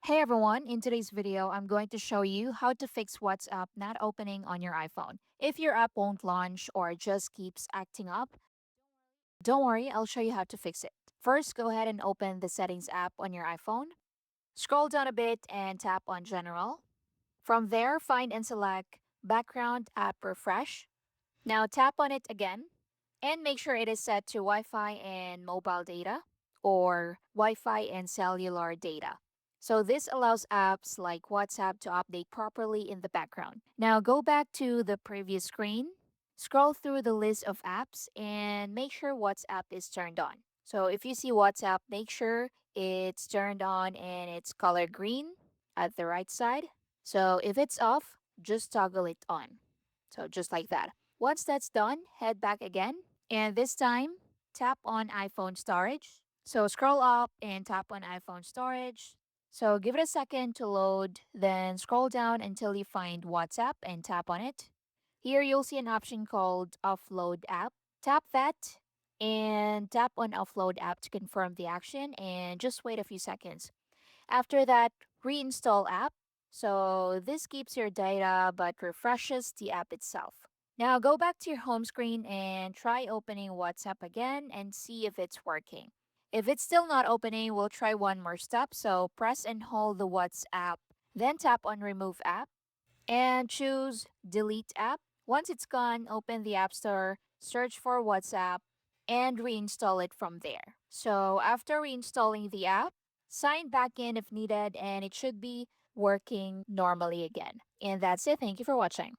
Hey everyone, in today's video, I'm going to show you how to fix WhatsApp not opening on your iPhone. If your app won't launch or just keeps acting up, don't worry, I'll show you how to fix it. First, go ahead and open the Settings app on your iPhone. Scroll down a bit and tap on General. From there, find and select Background App Refresh. Now tap on it again and make sure it is set to Wi Fi and mobile data or Wi Fi and cellular data. So this allows apps like WhatsApp to update properly in the background. Now go back to the previous screen, scroll through the list of apps, and make sure WhatsApp is turned on. So if you see WhatsApp, make sure it's turned on and it's color green at the right side. So if it's off, just toggle it on. So just like that. Once that's done, head back again. And this time, tap on iPhone storage. So scroll up and tap on iPhone storage. So give it a second to load, then scroll down until you find WhatsApp and tap on it. Here you'll see an option called Offload App. Tap that and tap on Offload App to confirm the action and just wait a few seconds. After that, reinstall app. So this keeps your data but refreshes the app itself. Now go back to your home screen and try opening WhatsApp again and see if it's working. If it's still not opening, we'll try one more step. So press and hold the WhatsApp, then tap on Remove App and choose Delete App. Once it's gone, open the App Store, search for WhatsApp, and reinstall it from there. So after reinstalling the app, sign back in if needed, and it should be working normally again. And that's it. Thank you for watching.